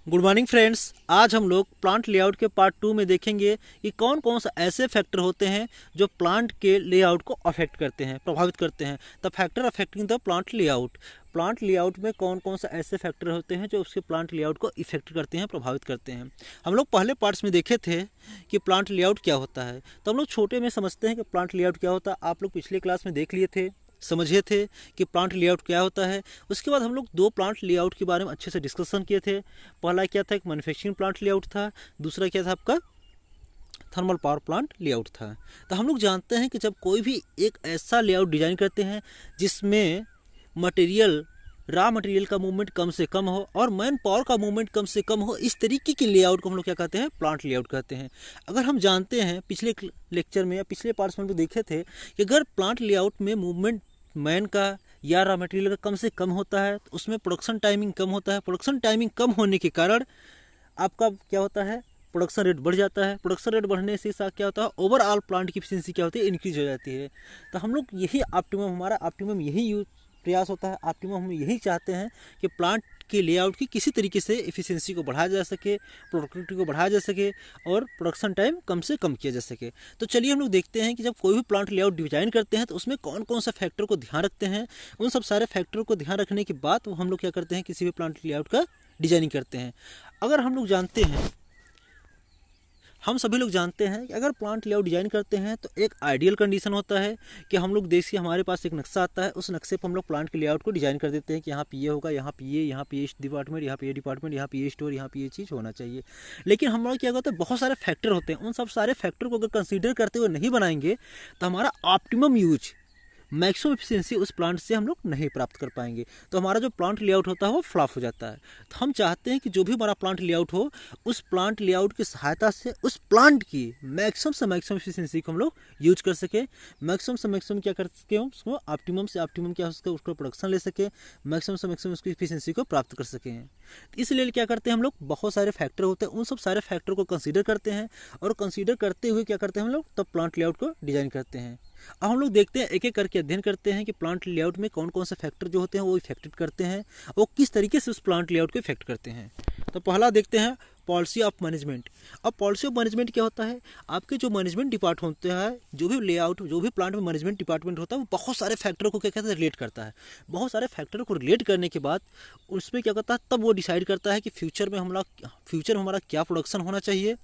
Good morning friends. आज हम लोग प्लांट लेआउट के पार्ट 2 में देखेंगे कि कौन कौन सा ऐसे फैक्टर होते हैं जो प्लांट के लेआउट को अफेक्ट करते हैं, प्रभावित करते हैं। The factor affecting the plant layout में कौन कौन सा ऐसे फैक्टर होते हैं जो उसके प्लांट लेआउट को इफेक्ट करते हैं, प्रभावित करते हैं। हम लोग पहले पार्ट्स में देखे थे कि प्लांट लेआउट क्या होता है, तो हम लोग छोटे में समझते हैं कि प्लांट लेआउट क्या होता है। आप लोग पिछले क्लास में देख लिए थे, समझे थे कि प्लांट लेआउट क्या होता है। उसके बाद हम लोग दो प्लांट लेआउट के बारे में अच्छे से डिस्कशन किए थे। पहला क्या था, एक मैन्युफैक्चरिंग प्लांट लेआउट था, दूसरा क्या था आपका थर्मल पावर प्लांट लेआउट था। तो हम लोग जानते हैं कि जब कोई भी एक ऐसा लेआउट डिजाइन करते हैं जिसमें रॉ मटेरियल का मूवमेंट कम से कम हो और मैन पावर का मूवमेंट कम से कम हो, इस तरीके के लेआउट को हम लोग क्या कहते हैं, प्लांट लेआउट कहते हैं। अगर हम जानते हैं पिछले लेक्चर में या पिछले पार्ट्स में हम लोग देखे थे कि अगर प्लांट लेआउट में मूवमेंट मैन का या रॉ मटेरियल का कम से कम होता है तो उसमें प्रोडक्शन टाइमिंग कम होता है। प्रोडक्शन टाइमिंग कम होने के कारण आपका क्या होता है, प्रोडक्शन रेट बढ़ जाता है। प्रोडक्शन रेट बढ़ने से साथ क्या होता है, ओवरऑल प्लांट की एफिशिएंसी क्या होती है, इंक्रीज हो जाती है। तो हम लोग यही हमारा ऑप्टिमम यही प्रयास होता है। ऑप्टिमम हम यही चाहते हैं कि प्लांट के लेआउट की किसी तरीके से एफिशिएंसी को बढ़ाया जा सके, प्रोडक्टिविटी को बढ़ाया जा सके और प्रोडक्शन टाइम कम से कम किया जा सके। तो चलिए हम लोग देखते हैं कि जब कोई भी प्लांट लेआउट डिजाइन करते हैं तो उसमें कौन कौन सा फैक्टर को ध्यान रखते हैं। उन सब सारे फैक्टर को ध्यान रखने के बाद हम लोग क्या करते हैं, किसी भी प्लांट लेआउट का डिजाइनिंग करते हैं। अगर हम लोग जानते हैं, हम सभी लोग जानते हैं कि अगर प्लांट लेआउट डिजाइन करते हैं तो एक आइडियल कंडीशन होता है कि हम लोग देखिए हमारे पास एक नक्शा आता है, उस नक्शे पर हम लोग प्लांट के लेआउट को डिजाइन कर देते हैं कि यहाँ पे ये होगा, यहाँ पे ये डिपार्टमेंट, यहाँ पे ये डिपार्टमेंट, यहाँ पे ये स्टोर, यहाँ पे ये चीज़ होना चाहिए। लेकिन हम लोग क्या होता है, बहुत सारे फैक्टर होते हैं। उन सब सारे फैक्टर को अगर कंसीडर करते हुए नहीं बनाएंगे तो हमारा ऑप्टिमम यूज, मैक्सिमम एफिशिएंसी उस प्लांट से हम लोग नहीं प्राप्त कर पाएंगे। तो हमारा जो प्लांट लेआउट होता है वो फ्लॉप हो जाता है। तो हम चाहते हैं कि जो भी हमारा प्लांट लेआउट हो, उस प्लांट लेआउट की सहायता से उस प्लांट की मैक्सिमम से मैक्सिमम एफिशिएंसी को हम लोग यूज कर सके। मैक्सिमम से मैक्सिमम क्या कर सके, हम उसको ऑप्टिमम से ऑप्टिमम क्या हो सके, उसको प्रोडक्शन ले सके, मैक्सिमम से मैक्सिमम उसकी एफिशिएंसी को प्राप्त कर सकें। इसलिए क्या करते हैं हम लोग, बहुत सारे फैक्टर होते हैं, उन सब सारे फैक्टर को कंसीडर करते हैं और कंसीडर करते हुए क्या करते हैं हम लोग, तब प्लांट लेआउट को डिजाइन करते हैं। अब हम लोग देखते हैं, एक एक करके अध्ययन करते हैं कि प्लांट लेआउट में कौन कौन से फैक्टर जो होते हैं वो इफेक्टेड करते हैं, वो किस तरीके से उस प्लांट लेआउट को इफेक्ट करते हैं। तो पहला देखते हैं पॉलिसी ऑफ मैनेजमेंट। अब पॉलिसी ऑफ मैनेजमेंट क्या होता है, आपके जो मैनेजमेंट डिपार्टमेंट होता है, जो भी लेआउट, जो भी प्लांट में मैनेजमेंट डिपार्टमेंट होता है, वो बहुत सारे फैक्टरों को क्या कहते हैं, रिलेट करता है। बहुत सारे फैक्टरों को रिलेट करने के बाद उसमें क्या करता है, तब वो डिसाइड करता है कि फ्यूचर में हमारा क्या प्रोडक्शन होना चाहिए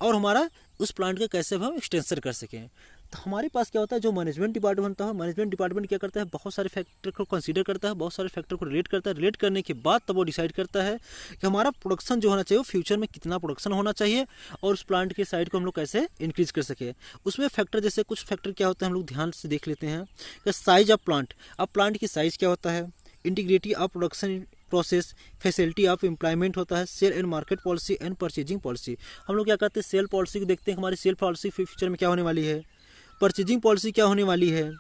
और हमारा उस प्लांट का कैसे हम एक्सटेंशन कर सकें। तो हमारे पास क्या होता है, जो मैनेजमेंट डिपार्टमेंट होता है, मैनेजमेंट डिपार्टमेंट क्या करता है, बहुत सारे फैक्टर को कंसीडर करता है, बहुत सारे फैक्टर को रिलेट करता है। रिलेट करने के बाद तब वो डिसाइड करता है कि हमारा प्रोडक्शन जो होना चाहिए वो फ्यूचर में कितना प्रोडक्शन होना चाहिए और उस प्लांट के साइड को हम लोग कैसे इंक्रीज कर सके। उसमें फैक्टर, जैसे कुछ फैक्टर क्या होते हैं हम लोग ध्यान से देख लेते हैं कि साइज ऑफ प्लांट। अब प्लांट की साइज क्या होता है, integrity of production process, facility of employment होता है, sale and market policy and purchasing policy. हम लोग क्या करते हैं, सेल पॉलिसी को देखते हैं, हमारी सेल पॉलिसी फ्यूचर में क्या होने वाली है, परचेजिंग पॉलिसी क्या होने वाली है,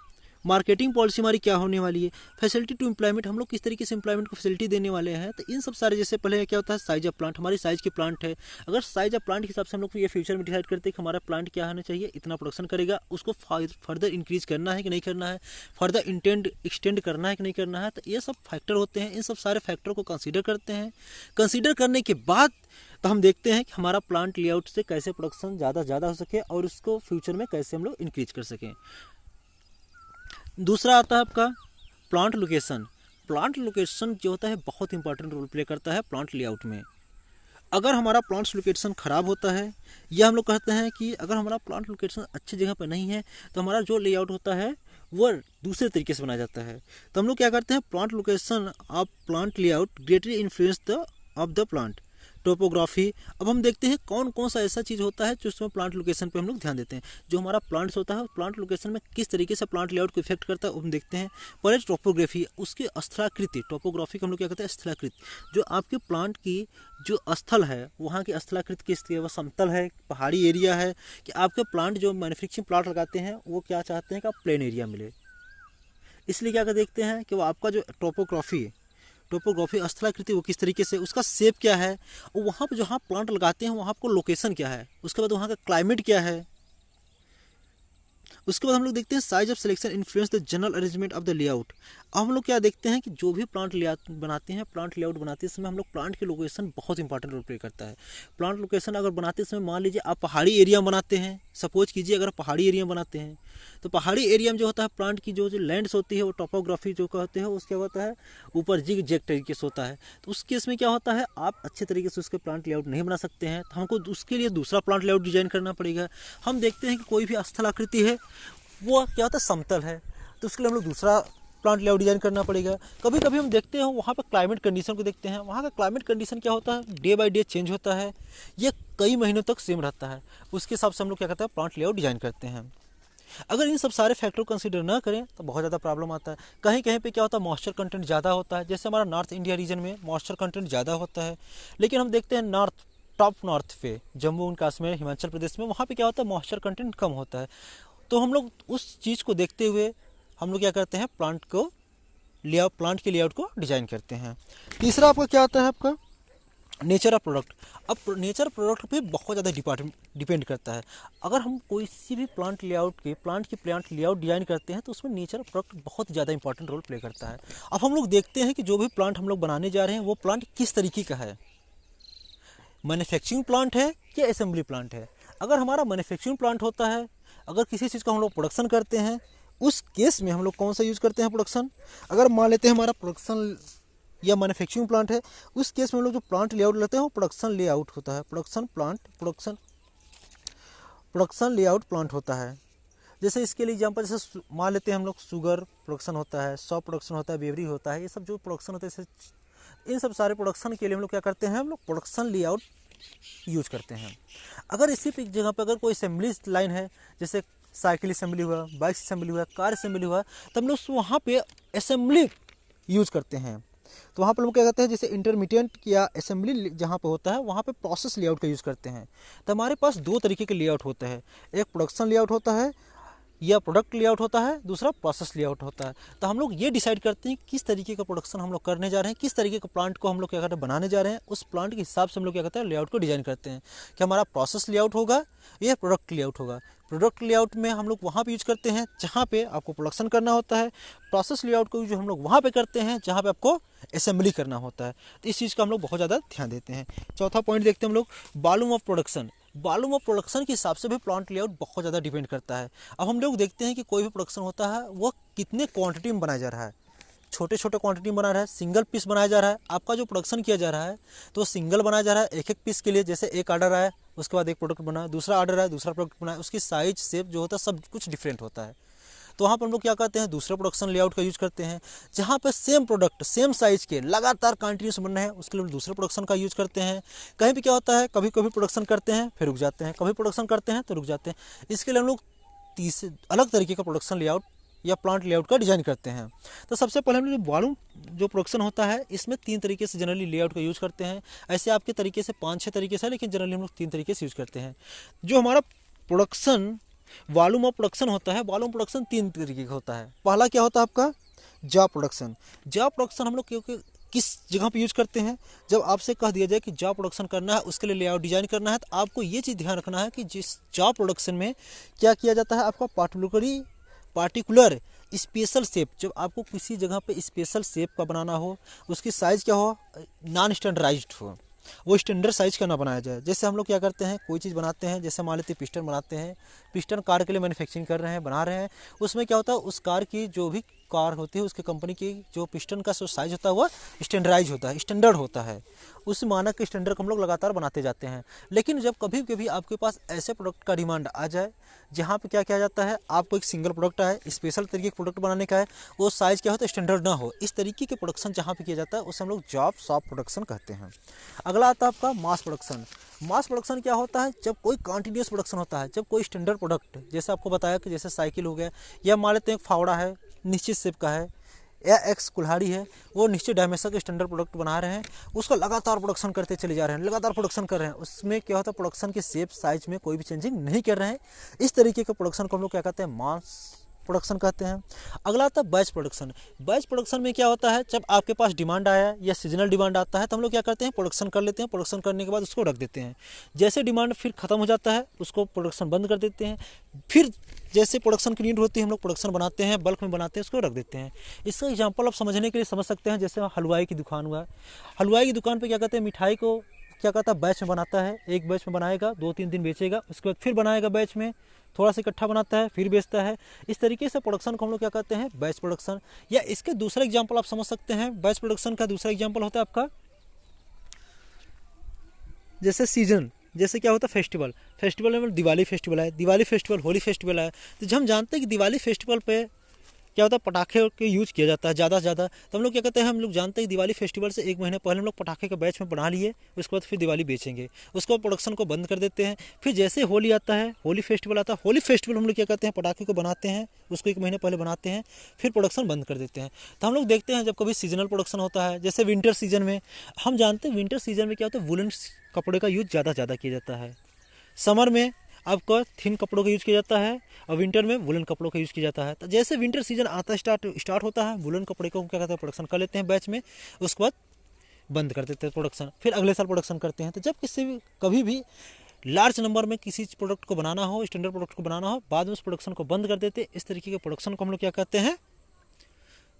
मार्केटिंग पॉलिसी हमारी क्या होने वाली है, फैसिलिटी टू एम्प्लॉयमेंट, हम लोग किस तरीके से एम्प्लॉयमेंट को फैसिलिटी देने वाले हैं। तो इन सब सारे, जैसे पहले क्या होता है, साइज ऑफ प्लांट, हमारी साइज की प्लांट है, अगर साइज ऑफ प्लांट के हिसाब से हम लोग ये फ्यूचर में डिसाइड करते हैं कि हमारा प्लांट क्या होना चाहिए, इतना प्रोडक्शन करेगा, उसको फर्दर इंक्रीज करना है कि नहीं करना है, फर्दर एक्सटेंड करना है कि नहीं करना है। तो ये सब फैक्टर होते हैं, इन सब सारे फैक्टर को कंसीडर करते हैं। कंसीडर करने के बाद तो हम देखते हैं कि हमारा प्लांट लेआउट से कैसे प्रोडक्शन ज़्यादा हो सके और उसको फ्यूचर में कैसे हम लोग इंक्रीज कर सकें। दूसरा आता है आपका प्लांट लोकेशन। प्लांट लोकेशन जो होता है बहुत इंपॉर्टेंट रोल प्ले करता है प्लांट लेआउट में। अगर हमारा प्लांट लोकेशन ख़राब होता है, या हम लोग कहते हैं कि अगर हमारा प्लांट लोकेशन अच्छी जगह पर नहीं है तो हमारा जो लेआउट होता है वो दूसरे तरीके से बनाया जाता है। तो हम लोग क्या करते हैं, plant location of plant layout greatly influence the of the plant topography. अब हम देखते हैं कौन कौन सा ऐसा चीज़ होता है जो उसमें प्लांट लोकेशन पे हम लोग ध्यान देते हैं। जो हमारा प्लांट्स होता है, प्लांट लोकेशन में किस तरीके से प्लांट लेआउट को इफेक्ट करता है वो हम देखते हैं। पहले टोपोग्राफी, उसकी स्थलाकृति, टोपोग्राफी को हम लोग क्या कहते हैं, स्थलाकृति। जो आपके प्लांट की जो स्थल है वहाँ की स्थलाकृति किस तरह, वह समतल है, पहाड़ी एरिया है, कि आपके प्लांट जो मैन्युफैक्चरिंग प्लांट लगाते हैं वो क्या चाहते हैं कि आप प्लेन एरिया मिले। इसलिए क्या देखते हैं कि वो आपका जो टोपोग्राफी स्थलाकृति वो किस तरीके से, उसका शेप क्या है, और वहाँ पर जहाँ प्लांट लगाते हैं वहाँ आपको लोकेशन क्या है, उसके बाद वहाँ का क्लाइमेट क्या है, उसके बाद हम लोग देखते हैं size of selection influence the general arrangement of the layout. अब हम लोग क्या देखते हैं कि जो भी प्लांट लेआउट बनाते हैं, प्लांट लेआउट बनाते समय हम लोग प्लांट की लोकेशन बहुत इंपॉर्टेंट रोल प्ले करता है। प्लांट लोकेशन अगर बनाते समय मान लीजिए आप पहाड़ी एरिया बनाते हैं, सपोज कीजिए अगर पहाड़ी एरिया बनाते हैं तो पहाड़ी एरिया में जो होता है प्लांट की जो लैंड्स होती है वो टोपोग्राफी जो कहते हैं उसके होता है ऊपर जिग जैग तरीके से होता है। तो उस केस में क्या होता है आप अच्छे तरीके से उसके प्लांट लेआउट नहीं बना सकते हैं, तो हमको उसके लिए दूसरा प्लांट लेआउट डिजाइन करना पड़ेगा। हम देखते हैं कि कोई भी स्थल आकृति है वो क्या होता है समतल है, तो उसके लिए हम लोग दूसरा प्लांट लेआउट डिजाइन करना पड़ेगा। कभी कभी हम देखते हैं वहाँ पर क्लाइमेट कंडीशन को देखते हैं, वहाँ का क्लाइमेट कंडीशन क्या होता है डे बाय डे चेंज होता है, ये कई महीनों तक सेम रहता है, उसके हिसाब से हम लोग क्या करते हैं प्लांट लेआउट डिजाइन करते हैं। अगर इन सब सारे फैक्टर को कंसीडर ना करें तो बहुत ज़्यादा प्रॉब्लम आता है। कहीं कहीं पे क्या होता है मॉइस्चर कंटेंट ज़्यादा होता है, जैसे हमारा नॉर्थ इंडिया रीजन में मॉइस्चर कंटेंट ज़्यादा होता है, लेकिन हम देखते हैं टॉप नॉर्थ पे जम्मू एंड कश्मीर हिमाचल प्रदेश में वहाँ पे क्या होता है मॉइस्चर कंटेंट कम होता है। तो हम लोग उस चीज़ को देखते हुए हम लोग क्या करते हैं प्लांट के लेआउट को डिजाइन करते हैं। तीसरा आपका क्या आता है आपका नेचर ऑफ प्रोडक्ट। अब नेचर प्रोडक्ट पे बहुत ज़्यादा डिपेंड करता है। अगर हम कोई सी भी प्लांट लेआउट डिजाइन करते हैं तो उसमें नेचर प्रोडक्ट बहुत ज़्यादा इंपॉर्टेंट रोल प्ले करता है। अब हम लोग देखते हैं कि जो भी प्लांट हम लोग बनाने जा रहे हैं वो प्लांट किस तरीके का है, मैन्युफैक्चरिंग प्लांट है या असेंबली प्लांट है। अगर हमारा मैन्युफैक्चरिंग प्लांट होता है, अगर किसी चीज़ का हम लोग प्रोडक्शन करते हैं उस केस में हम लोग कौन सा यूज़ करते हैं प्रोडक्शन। अगर मान लेते हैं हमारा प्रोडक्शन या मैन्युफैक्चरिंग प्लांट है, उस केस में हम लोग जो प्लांट लेआउट लेते हैं वो प्रोडक्शन लेआउट होता है, प्रोडक्शन लेआउट प्लांट होता है। जैसे इसके लिए एग्जांपल जैसे मान लेते हैं हम लोग शुगर प्रोडक्शन होता है, सॉप प्रोडक्शन होता है, बेवरी होता है, ये सब जो प्रोडक्शन होता है इन सब सारे प्रोडक्शन के लिए हम लोग क्या करते हैं हम लोग प्रोडक्शन लेआउट यूज करते हैं। अगर इसी जगह पर अगर कोई असेंबली लाइन है, जैसे साइकिल असेंबली हुआ, बाइक असेंबली हुआ, कार असेंबली हुआ, तो हम लोग वहाँ पे असेंबली यूज करते हैं। तो वहाँ पर हम क्या कहते हैं जैसे इंटरमीडिएट या असेंबली जहाँ पे होता है वहाँ पे प्रोसेस लेआउट का यूज़ करते हैं। तो हमारे पास दो तरीके के लेआउट होते हैं, एक प्रोडक्शन लेआउट होता है या प्रोडक्ट लेआउट होता है, दूसरा प्रोसेस लेआउट होता है। तो हम लोग ये डिसाइड करते हैं किस तरीके का प्रोडक्शन हम लोग करने जा रहे हैं, किस तरीके का प्लांट को हम लोग क्या करते हैं बनाने जा रहे हैं, उस प्लांट के हिसाब से हम लोग क्या करते हैं लेआउट को डिजाइन करते हैं कि हमारा प्रोसेस लेआउट होगा या प्रोडक्ट लेआउट होगा। प्रोडक्ट लेआउट में हम लोग वहाँ पे यूज करते हैं जहाँ पे आपको प्रोडक्शन करना होता है, प्रोसेस लेआउट को जो हम लोग वहाँ पे करते हैं जहाँ पे आपको असेंबली करना होता है। तो इस चीज़ का हम लोग बहुत ज़्यादा ध्यान देते हैं। चौथा पॉइंट देखते हैं हम लोग volume of production. Volume of production के हिसाब से भी प्लांट लेआउट बहुत ज़्यादा डिपेंड करता है। अब हम लोग देखते हैं कि कोई भी प्रोडक्शन होता है वो कितने क्वांटिटी में बनाया जा रहा है, छोटे छोटे क्वांटिटी में बना रहा है, सिंगल पीस बनाया जा रहा है। आपका जो प्रोडक्शन किया जा रहा है तो सिंगल बनाया जा रहा है एक एक पीस के लिए, जैसे एक ऑर्डर आया उसके बाद एक प्रोडक्ट बना, दूसरा ऑर्डर आया दूसरा प्रोडक्ट बना, उसकी साइज शेप जो होता है सब कुछ डिफरेंट होता है। तो वहाँ पर हम लोग क्या करते हैं दूसरे प्रोडक्शन लेआउट का यूज करते हैं। जहाँ पर सेम प्रोडक्ट सेम साइज के लगातार कंटिन्यूस बन रहे हैं उसके लिए दूसरे प्रोडक्शन का यूज करते हैं। कहीं भी क्या होता है कभी कभी प्रोडक्शन करते हैं फिर रुक जाते हैं, कभी प्रोडक्शन करते हैं तो रुक जाते हैं। इसके लिए हम लोग अलग तरीके का प्रोडक्शन लेआउट या प्लांट लेआउट का डिजाइन करते हैं। तो सबसे पहले हम लोग वॉल्यूम जो प्रोडक्शन होता है इसमें 3 तरीके से जनरली लेआउट का यूज करते हैं। ऐसे आपके तरीके से 5-6 तरीके से है, लेकिन जनरली हम लोग 3 तरीके से यूज करते हैं। जो हमारा प्रोडक्शन वॉल्यूम ऑफ प्रोडक्शन होता है, वॉल्यूम प्रोडक्शन 3 तरीके का होता है। पहला क्या होता है आपका जॉब प्रोडक्शन। जॉब प्रोडक्शन हम लोग क्योंकि किस जगह पे यूज करते हैं, जब आपसे कह दिया जाए कि जॉब प्रोडक्शन करना है उसके लिए लेआउट डिजाइन करना है, तो आपको ये चीज़ ध्यान रखना है कि जिस जॉब प्रोडक्शन में क्या किया जाता है आपका पार्टिकुलर स्पेशल शेप, जब आपको किसी जगह पे स्पेशल शेप का बनाना हो उसकी साइज़ क्या हो नॉन स्टैंडर्डाइज्ड हो, वो स्टैंडर्ड साइज का ना बनाया जाए। जैसे हम लोग क्या करते हैं कोई चीज़ बनाते हैं, जैसे मान लेते हैं पिस्टन बनाते हैं, पिस्टन कार के लिए मैन्युफैक्चरिंग कर रहे हैं बना रहे हैं, उसमें क्या होता है उस कार की जो भी कार होती है उसके कंपनी की जो पिस्टन का जो साइज होता है वह स्टैंडर्डाइज होता है, स्टैंडर्ड होता है। उस मानक के स्टैंडर्ड को हम लोग लगातार बनाते जाते हैं। लेकिन जब कभी कभी आपके पास ऐसे प्रोडक्ट का डिमांड आ जाए जहाँ पे क्या किया जाता है आपको एक सिंगल प्रोडक्ट है स्पेशल तरीके का प्रोडक्ट बनाने का है, वो साइज़ क्या होता है स्टैंडर्ड ना हो, इस तरीके के प्रोडक्शन जहाँ पे किया जाता है उसे हम लोग जॉब शॉप प्रोडक्शन कहते हैं। अगला आता है आपका मास प्रोडक्शन। मास प्रोडक्शन क्या होता है जब कोई कंटिन्यूस प्रोडक्शन होता है, जब कोई स्टैंडर्ड प्रोडक्ट जैसे आपको बताया कि जैसे साइकिल हो गया या मान लेते हैं एक फावड़ा है निश्चित शेप का है या एक्स कुल्हाड़ी है, वो निश्चित डायमेंशन के स्टैंडर्ड प्रोडक्ट बना रहे हैं, उसका लगातार प्रोडक्शन करते चले जा रहे हैं, लगातार प्रोडक्शन कर रहे हैं, उसमें क्या होता है प्रोडक्शन के शेप साइज में कोई भी चेंजिंग नहीं कर रहे हैं। इस तरीके के प्रोडक्शन को हम लोग क्या कहते हैं मास प्रोडक्शन कहते हैं। अगला आता है बैच प्रोडक्शन। बैच प्रोडक्शन में क्या होता है, जब आपके पास डिमांड आया या सीजनल डिमांड आता है तो हम लोग क्या करते हैं, प्रोडक्शन कर लेते हैं। प्रोडक्शन करने के बाद उसको रख देते हैं। जैसे डिमांड फिर ख़त्म हो जाता है उसको प्रोडक्शन बंद कर देते हैं। फिर जैसे प्रोडक्शन की नीड होती है हम लोग प्रोडक्शन बनाते हैं, बल्क में बनाते हैं, उसको रख देते हैं। इसका एग्जांपल आप समझने के लिए समझ सकते हैं, जैसे हलवाई की दुकान हुआ। हलवाई की दुकान पे क्या कहते हैं, मिठाई को क्या कहता है, बैच में बनाता है। एक बैच में बनाएगा, 2-3 दिन बेचेगा, उसके बाद फिर बनाएगा बैच में, थोड़ा सा इकट्ठा बनाता है, फिर बेचता है। इस तरीके से प्रोडक्शन को हम लोग क्या कहते हैं, बैच प्रोडक्शन। या इसके दूसरा एग्जांपल आप समझ सकते हैं, बैच प्रोडक्शन का दूसरा एग्जांपल होता है आपका जैसे सीजन। जैसे क्या होता है, फेस्टिवल। फेस्टिवल में दिवाली फेस्टिवल है, दिवाली फेस्टिवल, होली फेस्टिवल है। तो जब हम जानते हैं कि दिवाली फेस्टिवल पे क्या होता है, पटाखे के यूज़ किया जाता है ज़्यादा से ज़्यादा, तो हम लोग क्या कहते हैं, हम लोग जानते हैं दिवाली फेस्टिवल से 1 महीने पहले हम लोग पटाखे के बैच में बना लिए, उसके बाद फिर दिवाली बेचेंगे, उसको प्रोडक्शन को बंद कर देते हैं। फिर जैसे होली आता है, होली फेस्टिवल आता है, होली फेस्टिवल हम लोग क्या कहते हैं, पटाखे को बनाते हैं, उसको 1 महीने पहले बनाते हैं, फिर प्रोडक्शन बंद कर देते हैं। तो हम लोग देखते हैं जब कभी सीजनल प्रोडक्शन होता है, जैसे विंटर सीजन में, हम जानते हैं विंटर सीजन में क्या होता है, वुलन कपड़े का यूज़ ज़्यादा किया जाता है। समर में आपका थिन कपड़ों का यूज़ किया जाता है और विंटर में वुलन कपड़ों का यूज़ किया जाता है। तो जैसे विंटर सीजन आता स्टार्ट होता है, वुलन कपड़े को क्या कहते हैं, प्रोडक्शन कर लेते हैं बैच में, उसके बाद बंद कर देते हैं प्रोडक्शन, फिर अगले साल प्रोडक्शन करते हैं। तो जब किसी भी कभी भी लार्ज नंबर में किसी प्रोडक्ट को बनाना हो, स्टैंडर्ड प्रोडक्ट को बनाना हो, बाद में उस प्रोडक्शन को बंद कर देते हैं। इस तरीके के प्रोडक्शन को हम लोग क्या कहते हैं,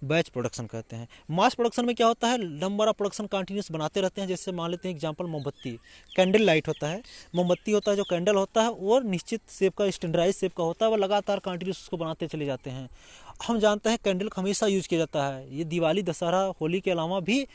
बैच प्रोडक्शन कहते हैं। मास प्रोडक्शन में क्या होता है, नंबर ऑफ प्रोडक्शन कंटिन्यूस बनाते रहते हैं। जैसे मान लेते हैं एग्जांपल, मोमबत्ती, कैंडल लाइट होता है, मोमबत्ती होता है, जो कैंडल होता है वो निश्चित शेप का, स्टैंडर्डाइज शेप का होता है, वो लगातार कंटिन्यूस उसको बनाते चले जाते हैं। हम जानते हैं कैंडल हमेशा यूज़ किया जाता है, ये दिवाली, दशहरा, होली के अलावा भी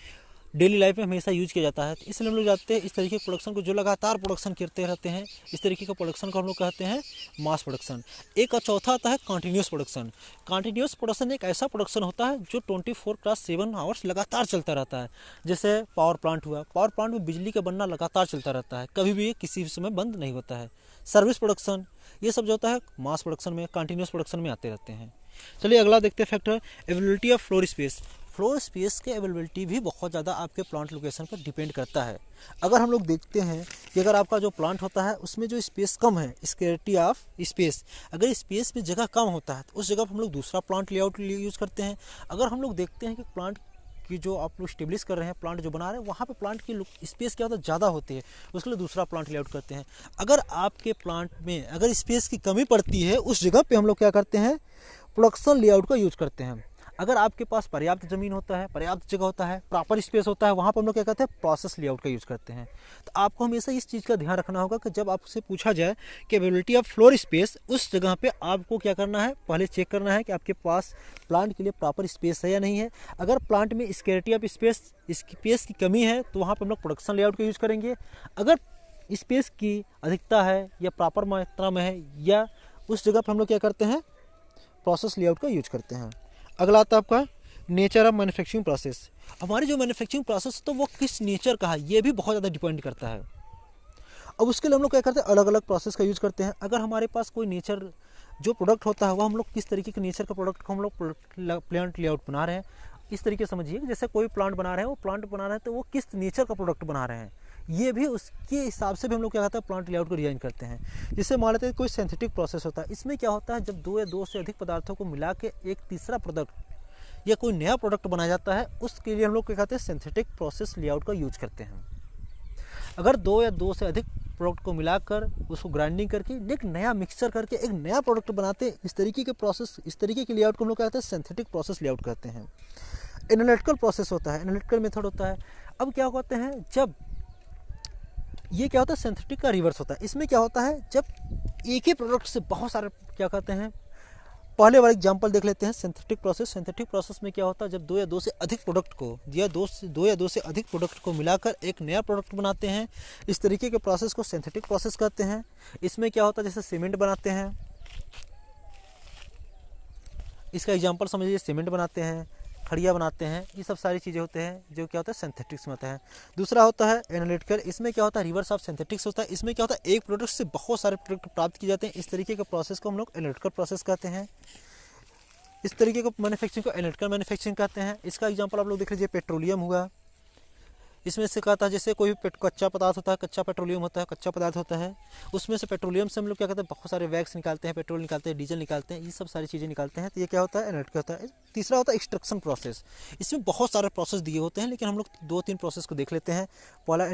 डेली लाइफ में हमेशा यूज़ किया जाता है। तो इसलिए हम लोग जानते हैं इस तरीके के प्रोडक्शन को, जो लगातार प्रोडक्शन करते रहते हैं, इस तरीके का प्रोडक्शन को हम लोग कहते हैं मास प्रोडक्शन। एक और चौथा आता है कॉन्टीन्यूस प्रोडक्शन। कॉन्टीन्यूस प्रोडक्शन एक ऐसा प्रोडक्शन होता है जो 24/7 आवर्स लगातार चलता रहता है। जैसे पावर प्लांट हुआ, पावर प्लांट में बिजली का बनना लगातार चलता रहता है, कभी भी किसी भी समय बंद नहीं होता है। सर्विस प्रोडक्शन, ये सब जो होता है मास प्रोडक्शन में, कॉन्टीन्यूस प्रोडक्शन में आते रहते हैं। चलिए अगला देखते हैं factor, availability of floor space. Floor space के अवेलेबिलिटी भी बहुत ज़्यादा आपके प्लांट लोकेशन पर डिपेंड करता है। अगर हम लोग देखते हैं कि अगर आपका जो प्लांट होता है उसमें जो स्पेस कम है, स्कैरिटी ऑफ स्पेस, अगर स्पेस में जगह कम होता है तो उस जगह पर हम लोग दूसरा प्लांट लेआउट यूज़ करते हैं। अगर हम लोग देखते हैं कि प्लांट की जो आप लोग स्टेब्लिश कर रहे हैं, प्लांट जो बना रहे हैं, वहाँ पे प्लांट की स्पेस क्या होता है, ज़्यादा होती है, उसके लिए दूसरा प्लांट लेआउट करते हैं। अगर आपके प्लांट में अगर स्पेस की कमी पड़ती है, उस जगह पे हम लोग क्या करते हैं, प्रोडक्शन लेआउट का यूज़ करते हैं। अगर आपके पास पर्याप्त ज़मीन होता है, पर्याप्त जगह होता है, प्रॉपर स्पेस होता है, वहाँ पर हम लोग क्या करते हैं, प्रोसेस लेआउट का यूज़ करते हैं। तो आपको हमेशा इस चीज़ का ध्यान रखना होगा कि जब आपसे पूछा जाए कि अवेलेबिलिटी ऑफ फ्लोर स्पेस, उस जगह पे आपको क्या करना है, पहले चेक करना है कि आपके पास प्लांट के लिए प्रॉपर स्पेस है या नहीं है। अगर प्लांट में स्कैरिटी ऑफ स्पेस की कमी है तो वहाँ पर हम लोग प्रोडक्शन लेआउट का यूज़ करेंगे। अगर स्पेस की अधिकता है या प्रॉपर मात्रा में है, या उस जगह पर हम लोग क्या करते हैं, प्रोसेस लेआउट का यूज करते हैं। अगला आता है आपका नेचर ऑफ मैन्युफैक्चरिंग प्रोसेस। हमारी जो मैन्युफैक्चरिंग प्रोसेस तो वो किस नेचर का है, ये भी बहुत ज़्यादा डिपेंड करता है। अब उसके लिए हम लोग क्या करते हैं, अलग अलग प्रोसेस का यूज़ करते हैं। अगर हमारे पास कोई नेचर जो प्रोडक्ट होता है वो हम लोग किस तरीके के नेचर का प्रोडक्ट को हम लोग प्लांट लेआउट बना रहे हैं, इस तरीके से समझिए कि जैसे कोई प्लांट बना रहे हैं, वो प्लांट बना रहे हैं तो वो किस नेचर का प्रोडक्ट बना रहे हैं, ये भी उसके हिसाब से भी हम लोग क्या कहते हैं, प्लांट लेआउट को डिजाइन करते हैं। जैसे मान लेते हैं कोई सिंथेटिक प्रोसेस होता है, इसमें क्या होता है, जब 2 या 2 से अधिक पदार्थों को मिला के एक तीसरा प्रोडक्ट या कोई नया प्रोडक्ट बनाया जाता है, उसके लिए हम लोग क्या कहते हैं, सिंथेटिक प्रोसेस लेआउट का यूज करते हैं। अगर 2 या 2 से अधिक प्रोडक्ट को मिलाकर उसको ग्राइंडिंग करके एक नया मिक्सचर करके एक नया प्रोडक्ट बनाते हैं, इस तरीके के प्रोसेस, इस तरीके के लेआउट को हम लोग कहते हैं सिंथेटिक प्रोसेस लेआउट कहते हैं। एनालिटिकल प्रोसेस होता है, एनालिटिकल मेथड होता है। अब क्या होते हैं, जब ये क्या होता है, सिंथेटिक का रिवर्स होता है। इसमें क्या होता है, जब एक ही प्रोडक्ट से बहुत सारे क्या कहते हैं, पहले वाला एग्जांपल देख लेते हैं, सिंथेटिक प्रोसेस। सिंथेटिक प्रोसेस में क्या होता है, जब 2 या 2 से अधिक प्रोडक्ट को या 2 या 2 से अधिक प्रोडक्ट को मिलाकर एक नया प्रोडक्ट बनाते हैं, इस तरीके के प्रोसेस को सिंथेटिक प्रोसेस कहते हैं। इसमें क्या होता है, जैसे सीमेंट बनाते हैं, इसका एग्जांपल समझिए, सीमेंट बनाते हैं, खड़िया बनाते हैं, ये सब सारी चीज़ें होते हैं जो क्या होता है, सिंथेटिक्स में होता है। दूसरा होता है एनालिटिकल, इसमें क्या होता है, रिवर्स ऑफ सिंथेटिक्स होता है। इसमें क्या होता है, एक प्रोडक्ट से बहुत सारे प्रोडक्ट प्राप्त किए जाते हैं, इस तरीके के प्रोसेस को हम लोग एनालिटिकल प्रोसेस कहते हैं। इस तरीके को मैन्युफैक्चरिंग को एनालिटिकल मैन्युफैक्चरिंग कहते हैं। इसका एग्जांपल आप लोग देख लीजिए, पेट्रोलियम हुआ, इसमें से कहता है जैसे कोई भी कच्चा पदार्थ होता है, कच्चा पेट्रोलियम होता है, कच्चा पदार्थ होता है, उसमें से पेट्रोलियम से हम लोग क्या करते हैं, बहुत सारे वैक्स निकालते हैं, पेट्रोल निकालते हैं, डीजल निकालते हैं, ये सब सारी चीज़ें निकालते हैं। तो ये क्या होता है, एनालिटिकल होता है। तीसरा होता है एक्सट्रैक्शन प्रोसेस। इसमें बहुत सारे प्रोसेस दिए होते हैं, लेकिन हम लोग 2-3 प्रोसेस को देख लेते हैं। पहला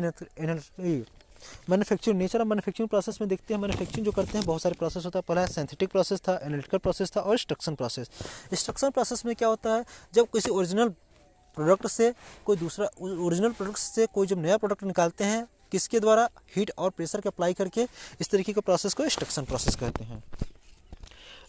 manufacturing, nature of manufacturing process में देखते हैं। मैन्युफैक्चरिंग जो करते हैं बहुत सारे प्रोसेस होता है। पहला सिंथेटिक प्रोसेस था, एनालिटिकल प्रोसेस था और एक्सट्रैक्शन प्रोसेस। एक्सट्रैक्शन प्रोसेस में क्या होता है, जब किसी ओरिजिनल प्रोडक्ट से कोई दूसरा ओरिजिनल प्रोडक्ट से कोई जब नया प्रोडक्ट निकालते हैं, किसके द्वारा, हीट और प्रेशर के अप्लाई करके, इस तरीके के प्रोसेस को एक्सट्रैक्शन प्रोसेस कहते हैं।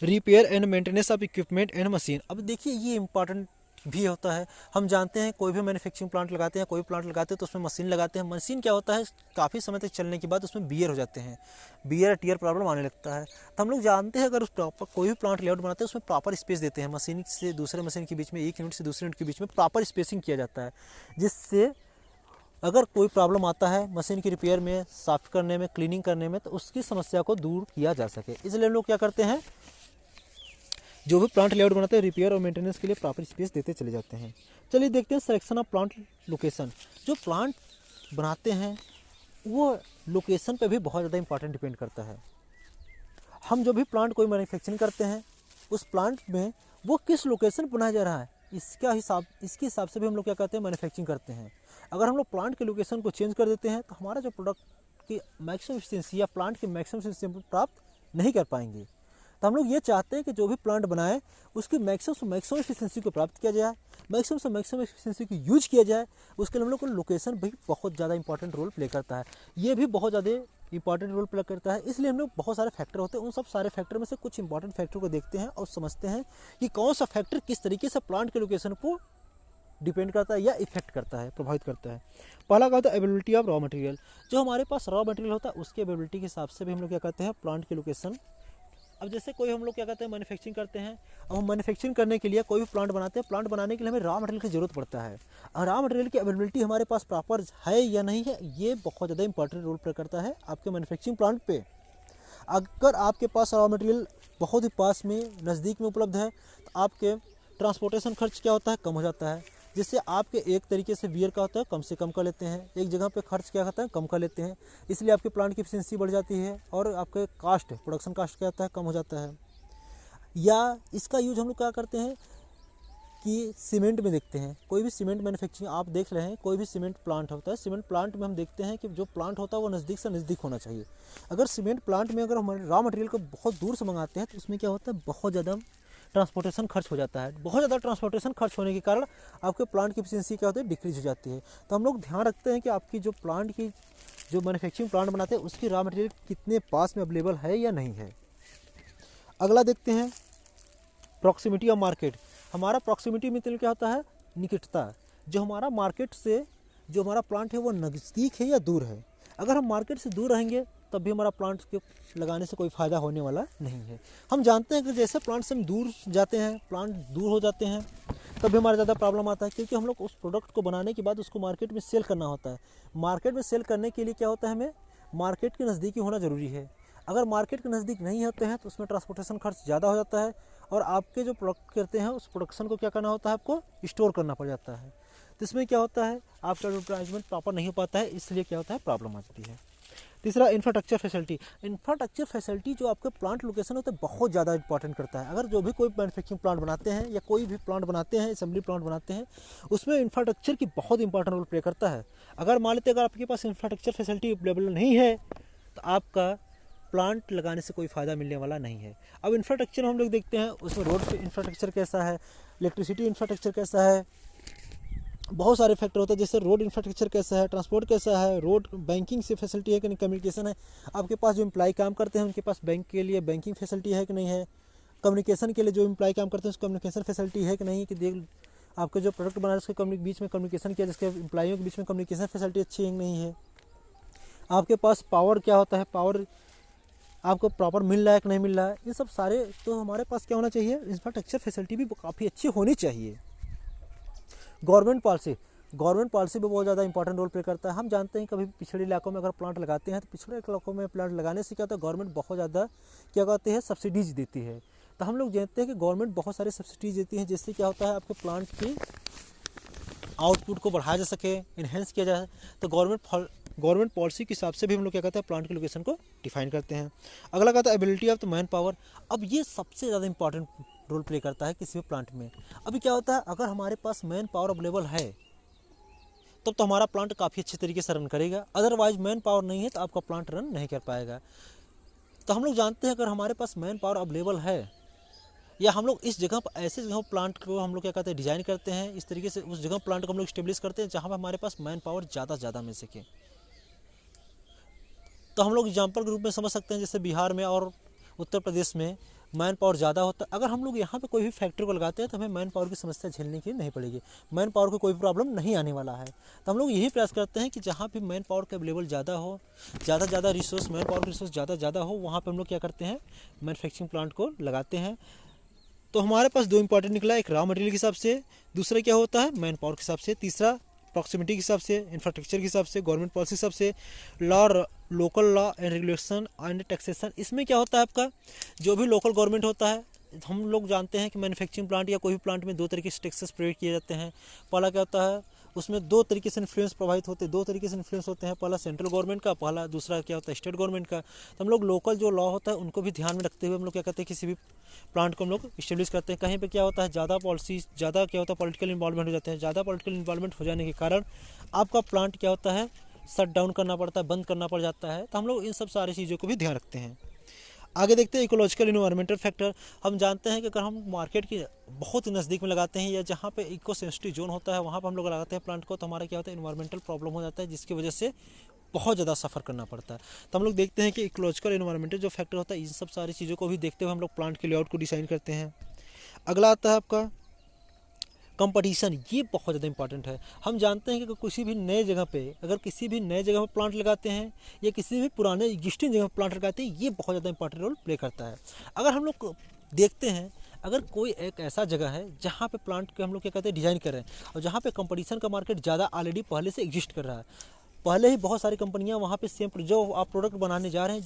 Repair and maintenance of equipment and machine. अब देखिए ये इंपॉर्टेंट भी होता है। हम जानते हैं कोई भी मैन्युफैक्चरिंग प्लांट लगाते हैं, कोई भी प्लांट लगाते हैं तो उसमें मशीन लगाते हैं। मशीन क्या होता है, काफ़ी समय तक चलने के बाद उसमें बियर हो जाते हैं, बियर टीयर प्रॉब्लम आने लगता है। तो हम लोग जानते हैं अगर उस प्रॉपर कोई भी प्लांट लेआउट बनाते हैं उसमें प्रॉपर स्पेस देते हैं, मशीन से दूसरे मशीन के बीच में, एक यूनिट से दूसरे यूनिट के बीच में प्रॉपर स्पेसिंग किया जाता है, जिससे अगर कोई प्रॉब्लम आता है मशीन की रिपेयर में, साफ करने में, क्लीनिंग करने में, तो उसकी समस्या को दूर किया जा सके। इसलिए हम लोग क्या करते हैं, जो भी प्लांट लेआउट बनाते हैं रिपेयर और मेंटेनेंस के लिए प्रॉपर स्पेस देते चले जाते हैं। चलिए देखते हैं सिलेक्शन ऑफ प्लांट लोकेशन। जो प्लांट बनाते हैं वो लोकेशन पे भी बहुत ज़्यादा इंपॉर्टेंट डिपेंड करता है। हम जो भी प्लांट कोई मैन्युफैक्चरिंग करते हैं उस प्लांट में वो किस लोकेशन पर बनाया जा रहा है, इसके हिसाब से भी हम लोग क्या करते हैं, मैन्युफैक्चरिंग करते हैं। अगर हम लोग प्लांट के लोकेशन को चेंज कर देते हैं तो हमारा जो प्रोडक्ट की मैक्सिमम एफिशिएंसी या प्लांट की मैक्सिमम एफिशिएंसी प्राप्त नहीं कर पाएंगे। तो हम लोग ये चाहते हैं कि जो भी प्लांट बनाए उसकी मैक्सिमम से मैक्सिमम एफिशिएंसी को प्राप्त किया जाए, मैक्सिमम से मैक्सिमम एफिशिएंसी को यूज किया जाए। उसके लिए हम लोग को लोकेशन भी बहुत ज़्यादा इंपॉर्टेंट रोल प्ले करता है। ये भी बहुत ज़्यादा इंपॉर्टेंट रोल प्ले करता है। इसलिए हम लोग बहुत सारे फैक्टर होते हैं, उन सब सारे फैक्टर में से कुछ इंपॉर्टेंट फैक्टर को देखते हैं और समझते हैं कि कौन सा फैक्टर किस तरीके से प्लांट के लोकेशन को डिपेंड करता है या इफेक्ट करता है, प्रभावित करता है। पहला क्या होता है, अवेलेबिलिटी ऑफ रॉ मटेरियल। जो हमारे पास रॉ मटेरियल होता है उसके अवेलेबिलिटी के हिसाब से भी हम लोग क्या करते हैं, प्लांट की लोकेशन। अब जैसे कोई हम लोग क्या करते हैं, मैन्युफैक्चरिंग करते हैं। अब हम मैन्युफैक्चरिंग करने के लिए कोई भी प्लांट बनाते हैं, प्लांट बनाने के लिए हमें रॉ मटेरियल की जरूरत पड़ता है। और रॉ मटेरियल की अवेलेबिलिटी हमारे पास प्रॉपर है या नहीं है, ये बहुत ज़्यादा इंपॉर्टेंट रोल प्ले करता है आपके मैन्युफैक्चरिंग प्लांट पे। अगर आपके पास रॉ मटेरियल बहुत ही पास में, नज़दीक में उपलब्ध है, तो आपके ट्रांसपोर्टेशन खर्च क्या होता है, कम हो जाता है, जिससे आपके एक तरीके से बियर का होता है कम से कम कर लेते हैं, एक जगह पे खर्च क्या होता है, कम कर लेते हैं। इसलिए आपके प्लांट की एफिशिएंसी बढ़ जाती है और आपके कास्ट, प्रोडक्शन कास्ट क्या होता है, कम हो जाता है। या इसका यूज हम लोग क्या करते हैं कि सीमेंट में देखते हैं। कोई भी सीमेंट मैन्युफैक्चरिंग आप देख रहे हैं, कोई भी सीमेंट प्लांट होता है, सीमेंट प्लांट में हम देखते हैं कि जो प्लांट होता है वो नज़दीक से नज़दीक होना चाहिए। अगर सीमेंट प्लांट में अगर हम रॉ मटेरियल को बहुत दूर से मंगाते हैं तो उसमें क्या होता है, बहुत ज़्यादा ट्रांसपोर्टेशन खर्च हो जाता है। बहुत ज़्यादा ट्रांसपोर्टेशन खर्च होने के कारण आपके प्लांट की एफिशिएंसी क्या होती है, डिक्रीज हो जाती है। तो हम लोग ध्यान रखते हैं कि आपकी जो प्लांट की, जो मैन्युफैक्चरिंग प्लांट बनाते हैं उसकी रॉ मटेरियल कितने पास में अवेलेबल है या नहीं है। अगला देखते हैं प्रॉक्सिमिटी ऑफ मार्केट। हमारा प्रॉक्सिमिटी में क्या होता है, निकटता। जो हमारा मार्केट से जो हमारा प्लांट है वो नज़दीक है या दूर है। अगर हम मार्केट से दूर रहेंगे तब भी हमारा प्लांट के लगाने से कोई फ़ायदा होने वाला नहीं है। हम जानते हैं कि जैसे प्लांट से हम दूर जाते हैं, प्लांट दूर हो जाते हैं, तब भी हमारा ज़्यादा प्रॉब्लम आता है, क्योंकि हम लोग उस प्रोडक्ट को बनाने के बाद उसको मार्केट में सेल करना होता है। मार्केट में सेल करने के लिए क्या होता है, हमें मार्केट के नज़दीक ही होना ज़रूरी है। अगर मार्केट के नज़दीक नहीं होते हैं तो उसमें ट्रांसपोर्टेशन खर्च ज़्यादा हो जाता है और आपके जो प्रोडक्ट करते हैं उस प्रोडक्शन को क्या करना होता है, आपको स्टोर करना पड़ जाता है। तो इसमें क्या होता है, आपका एडवर्टाइजमेंट प्रॉपर नहीं हो पाता है, इसलिए क्या होता है, प्रॉब्लम आ जाती है। तीसरा, इंफ्रास्ट्रक्चर फैसिलिटी। इंफ्रास्ट्रक्चर फैसिलिटी जो आपके प्लांट लोकेशन होता है बहुत ज़्यादा इंपॉर्टेंट करता है। अगर जो भी कोई मैन्युफैक्चरिंग प्लांट बनाते हैं या कोई भी प्लांट बनाते हैं, असेंबली प्लांट बनाते हैं, उसमें इंफ्रास्ट्रक्चर की बहुत इंपॉर्टेंट रोल प्ले करता है। अगर मान लेते अगर आपके पास इंफ्रास्ट्रक्चर फैसिलिटी अवेलेबल नहीं है तो आपका प्लांट लगाने से कोई फ़ायदा मिलने वाला नहीं है। अब इंफ्रास्ट्रक्चर हम लोग देखते हैं, उसमें रोड इंफ्रास्ट्रक्चर कैसा है, इलेक्ट्रिसिटी इंफ्रास्ट्रक्चर कैसा है, बहुत सारे फैक्टर होते हैं। जैसे रोड इंफ्रास्ट्रक्चर कैसा है, ट्रांसपोर्ट कैसा है, रोड बैंकिंग से फैसिलिटी है कि नहीं, कम्युनिकेशन है, आपके पास जो एम्प्लॉय काम करते हैं उनके पास बैंक के लिए बैंकिंग फैसिलिटी है कि नहीं है, कम्युनिकेशन के लिए जो एम्प्लॉय काम करते हैं उसको कम्युनिकेशन फैसिलिटी है कि नहीं, कि देख आपके जो प्रोडक्ट बना रहे हैं उसके बीच में कम्युनिकेशन किया, जिसके एम्प्लॉयों के बीच में कम्युनिकेशन फैसिलिटी अच्छी है कि नहीं है। आपके पास पावर क्या होता है, पावर आपको प्रॉपर मिल रहा है कि नहीं मिल रहा है, ये सब सारे। तो हमारे पास क्या होना चाहिए, इंफ्रास्ट्रक्चर फैसिलिटी भी काफ़ी अच्छी होनी चाहिए। गवर्नमेंट पॉलिसी भी बहुत ज़्यादा इंपॉर्टेंट रोल प्ले करता है। हम जानते हैं कभी पिछड़े इलाकों में अगर प्लांट लगाते हैं तो पिछड़े इलाकों में प्लांट लगाने से क्या होता है, गवर्नमेंट बहुत ज़्यादा क्या कहते हैं, सब्सिडीज देती है। तो हम लोग जानते हैं कि गवर्नमेंट बहुत सारी सब्सिडीज देती है, जिससे क्या होता है, आपके प्लांट की आउटपुट को बढ़ाया जा सके, इन्हेंस किया जाए, तो गवर्नमेंट पॉलिसी के हिसाब से भी हम लोग क्या कहते हैं प्लांट के लोकेशन को डिफाइन करते हैं। अगला कहता है ability of the man power. अब ये सबसे ज़्यादा इंपॉर्टेंट रोल प्ले करता है किसी भी प्लांट में। अभी क्या होता है, अगर हमारे पास मैन पावर अवेलेबल है तब तो हमारा प्लांट काफ़ी अच्छे तरीके से रन करेगा, अदरवाइज मैन पावर नहीं है तो आपका प्लांट रन नहीं कर पाएगा। तो हम लोग जानते हैं अगर हमारे पास मैन पावर अवेलेबल है या हम लोग इस जगह पर ऐसे जगह प्लांट को हम लोग क्या कहते हैं डिजाइन करते हैं, इस तरीके से उस जगह प्लांट को हम लोग स्टेब्लिश करते हैं जहाँ पर हमारे पास मैन पावर ज़्यादा मिल सके। तो हम लोग एग्जाम्पल के रूप में समझ सकते हैं जैसे बिहार में और उत्तर प्रदेश में मैन पावर ज़्यादा होता है। अगर हम लोग यहाँ पे कोई भी फैक्ट्री को लगाते हैं तो हमें मैन पावर की समस्या झेलने की नहीं पड़ेगी, मैन पावर को कोई प्रॉब्लम नहीं आने वाला है। तो हम लोग यही प्रयास करते हैं कि जहाँ भी मैन पावर का अवेलेबल ज़्यादा हो, ज़्यादा रिसोर्स, मैन पावर रिसोर्स ज़्यादा हो, वहाँ पर हम लोग क्या करते हैं मैन्युफैक्चरिंग प्लांट को लगाते हैं। तो हमारे पास दो इंपॉर्टेंट निकला, एक रॉ मटेरियल के हिसाब से, दूसरा क्या होता है मैन पावर के हिसाब से, तीसरा प्रॉक्सिमिटी के हिसाब से, इंफ्रास्ट्रक्चर के हिसाब से, गवर्नमेंट पॉलिसी के हिसाब से, local law and regulation and taxation. इसमें क्या होता है आपका जो भी लोकल गवर्नमेंट होता है, हम लोग जानते हैं कि मैन्युफैक्चरिंग प्लांट या कोई भी प्लांट में दो तरीके से टैक्सेस प्रोवाइड किए जाते हैं। पहला क्या होता है उसमें दो तरीके से इन्फ्लुएंस प्रभावित होते हैं, दो तरीके से इन्फ्लुएंस होते हैं, पहला सेंट्रल गवर्नमेंट का, पहला दूसरा क्या होता है स्टेट गवर्नमेंट का। तो हम लोग लोकल जो लॉ होता है उनको भी ध्यान में रखते हुए हम लोग क्या कहते हैं किसी भी प्लांट को हम लोग इस्टेब्लिश करते हैं। कहीं पे क्या होता है ज़्यादा पॉलिसी, ज़्यादा क्या होता है पॉलिटिकल इन्वॉल्वमेंट हो जाते हैं, ज़्यादा पॉलिटिकल इन्वॉल्वमेंट हो जाने के कारण आपका प्लांट क्या होता है शट डाउन करना पड़ता है, बंद करना पड़ जाता है। तो हम लोग इन सब सारी चीज़ों को भी ध्यान रखते हैं। आगे देखते हैं इकोलॉजिकल इन्वायरमेंटल फैक्टर। हम जानते हैं कि अगर हम मार्केट के बहुत नज़दीक में लगाते हैं या जहाँ पे इको सेंसिटिव जोन होता है वहाँ पर हम लोग लगाते हैं प्लांट को, तो हमारा क्या होता है इन्वायरमेंटल प्रॉब्लम हो जाता है जिसकी वजह से बहुत ज़्यादा सफ़र करना पड़ता है। तो हम लोग देखते हैं कि इकोलॉजिकल इन्वायरमेंटल जो फैक्टर होता है इन सब सारी चीज़ों को भी देखते हुए हम लोग प्लांट के लेआउट को डिज़ाइन करते हैं। अगला आता है आपका कंपटीशन। ये बहुत ज़्यादा इंपॉर्टेंट है। हम जानते हैं कि अगर किसी भी नए जगह पे प्लांट लगाते हैं या किसी भी पुराने एग्जिस्टिंग जगह पे प्लांट लगाते हैं, ये बहुत ज़्यादा इंपॉर्टेंट रोल प्ले करता है। अगर हम लोग देखते हैं अगर कोई एक ऐसा जगह है जहाँ पे प्लांट के हम लोग क्या कहते हैं डिज़ाइन कर रहे हैं और जहाँ पे कंपटीशन का मार्केट ज़्यादा ऑलरेडी पहले से एग्जिस्ट कर रहा है, पहले ही बहुत सारी कंपनियां वहाँ पे सेम जो आप प्रोडक्ट बनाने जा रहे हैं,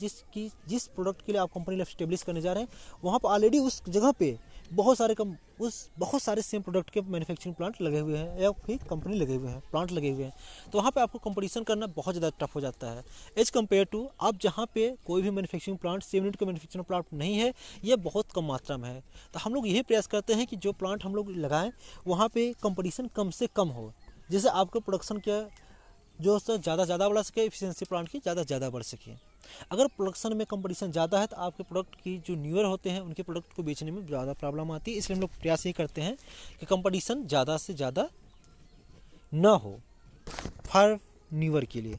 जिस प्रोडक्ट के लिए आप कंपनी स्टेब्लिश करने जा रहे हैं, वहाँ पर ऑलरेडी उस जगह पे बहुत सारे सेम प्रोडक्ट के मैन्युफैक्चरिंग प्लांट लगे हुए हैं या फिर कंपनी लगे हुए हैं, प्लांट लगे हुए हैं। तो वहाँ पे आपको कंपटीशन करना बहुत ज़्यादा टफ हो जाता है एज कम्पेयर टू आप जहाँ पे कोई भी मैन्युफैक्चरिंग प्लांट 7 यूनिट का मैन्युफैक्चरिंग प्लांट नहीं है, ये बहुत कम मात्रा में है। तो हम लोग यही प्रयास करते हैं कि जो प्लांट हम लोग लगाएं वहाँ पे कंपटीशन कम से कम हो, जिससे आपका प्रोडक्शन क्या जो उससे ज़्यादा बढ़ सके, एफिशिएंसी प्लांट की ज़्यादा बढ़ सके। अगर प्रोडक्शन में कंपटीशन ज़्यादा है तो आपके प्रोडक्ट की जो न्यूअर होते हैं उनके प्रोडक्ट को बेचने में ज़्यादा प्रॉब्लम आती है। इसलिए हम लोग प्रयास ये करते हैं कि कंपटीशन ज़्यादा से ज़्यादा ना हो फॉर न्यूअर के लिए।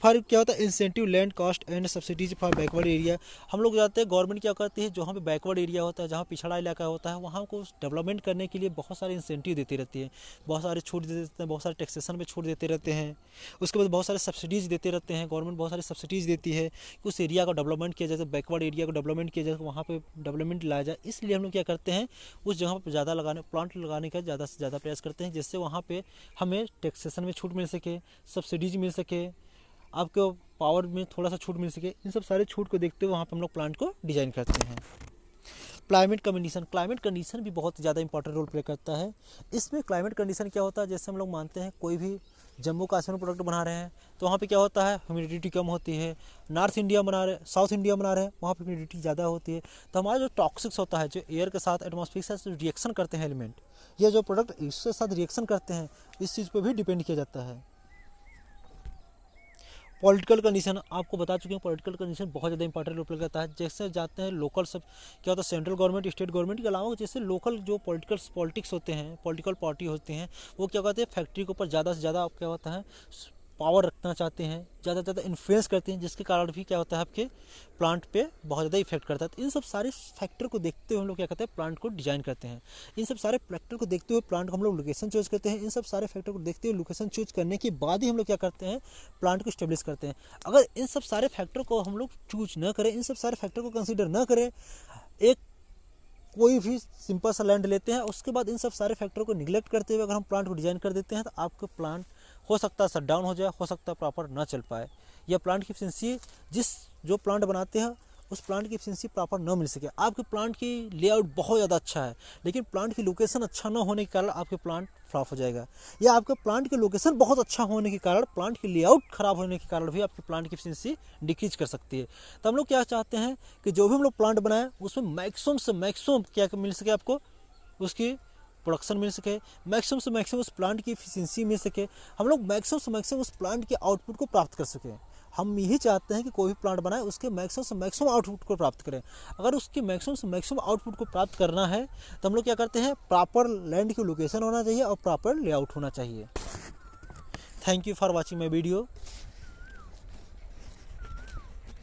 फर्क क्या होता है incentive land cost and subsidies for backward area. हम लोग जानते हैं गवर्नमेंट क्या करती है, जहाँ पे बैकवर्ड एरिया होता है, जहाँ पिछड़ा इलाका होता है, वहाँ को डेवलपमेंट करने के लिए बहुत सारे इंसेंटिव देती रहती है, बहुत सारे छूट देते रहते हैं, बहुत सारे टैक्सेशन में छूट देते रहते हैं। उसके बाद बहुत सारे सब्सिडीज़ देते रहते हैं, गवर्नमेंट बहुत सारी सब्सिडीज़ देती है कि उस एरिया को डेवलपमेंट किया जाए, बैकवर्ड एरिया को डेवलपमेंट किया जाए, वहाँ पर डेवलपमेंट लाया जाए। इसलिए हम लोग क्या करते हैं उस जगह पर ज़्यादा प्लांट लगाने का ज़्यादा से ज़्यादा प्रयास करते हैं, जिससे वहाँ पर हमें टैक्सेशन में छूट मिल सके, सब्सिडीज मिल सके, आपको पावर में थोड़ा सा छूट मिल सके। इन सब सारे छूट को देखते हुए वहाँ पर हम लोग प्लांट को डिज़ाइन करते हैं। क्लाइमेट कंडीशन भी बहुत ज़्यादा इंपॉर्टेंट रोल प्ले करता है। इसमें क्लाइमेट कंडीशन क्या होता है, जैसे हम लोग मानते हैं कोई भी जम्मू कश्मीर में प्रोडक्ट बना रहे हैं तो वहाँ पे क्या होता है ह्यूमिडिटी कम होती है। साउथ इंडिया बना रहे हैं वहाँ पर ह्यूमिडिटी ज़्यादा होती है। तो हमारा जो टॉक्सिक्स होता है, जो एयर के साथ एटमॉस्फेयर के साथ रिएक्शन करते हैं एलिमेंट, या जो प्रोडक्ट इसके साथ रिएक्शन करते हैं, इस चीज़ पर भी डिपेंड किया जाता है। पॉलिटिकल कंडीशन आपको बता चुके हैं, पॉलिटिकल कंडीशन बहुत ज़्यादा इंपॉर्टेंट रोल प्ले करता है। जैसे जाते हैं लोकल सब क्या होता है सेंट्रल गवर्नमेंट, स्टेट गवर्नमेंट के अलावा जैसे लोकल जो पॉलिटिक्स होते हैं, पॉलिटिकल पार्टी होते हैं, वो क्या कहते हैं फैक्ट्री के ऊपर ज़्यादा से ज़्यादा क्या होता है पावर रखना चाहते हैं, ज़्यादा से ज़्यादा इन्फ्लुएंस करते हैं, जिसके कारण भी क्या होता है आपके प्लांट पे बहुत ज़्यादा इफेक्ट करता है। तो इन सब सारे फैक्टर को देखते हुए हम लोग क्या करते हैं प्लांट को डिजाइन करते हैं। इन सब सारे फैक्टर को देखते हुए प्लांट को हम लोग लोकेशन चूज करते हैं। इन सब सारे फैक्टर को देखते हुए लोकेशन चूज करने के बाद ही हम लोग क्या करते हैं प्लांट को स्टेब्लिश करते हैं। अगर इन सब सारे फैक्टर को हम लोग चूज न करें, इन सब सारे फैक्टर को कंसिडर न करें, एक कोई भी सिंपल सा लैंड लेते हैं उसके बाद इन सब सारे फैक्टर को निगलेक्ट करते हुए अगर हम प्लांट को डिजाइन कर देते हैं तो आपका प्लांट हो सकता है शट डाउन हो जाए, हो सकता है प्रॉपर ना चल पाए, या प्लांट की एफिशिएंसी जो प्लांट बनाते हैं उस प्लांट की एफिशिएंसी प्रॉपर न मिल सके, आपके प्लांट की लेआउट बहुत ज़्यादा अच्छा है लेकिन प्लांट की लोकेशन अच्छा न होने के कारण आपके प्लांट फ्लॉप हो जाएगा, या आपके प्लांट की लोकेशन बहुत अच्छा होने के कारण प्लांट की लेआउट खराब होने के कारण भी आपके प्लांट की एफिशिएंसी डिक्रीज कर सकती है। तो हम लोग क्या चाहते हैं कि जो भी हम लोग प्लांट बनाएं उसमें मैक्सिमम से मैक्सिमम क्या मिल सके, आपको उसकी प्रोडक्शन मिल सके, मैक्सिमम से मैक्सिमम उस प्लांट की एफिशिएंसी मिल सके, हम लोग मैक्सिमम से मैक्सिमम उस प्लांट के आउटपुट को प्राप्त कर सकें। हम यही चाहते हैं कि कोई भी प्लांट बनाए उसके मैक्सिमम से मैक्सिमम आउटपुट को प्राप्त करें। अगर उसके मैक्सिमम से मैक्सिमम आउटपुट को प्राप्त करना है तो हम लोग क्या करते हैं, प्रॉपर लैंड की लोकेशन होना चाहिए और प्रॉपर लेआउट होना चाहिए। Thank you for watching my video.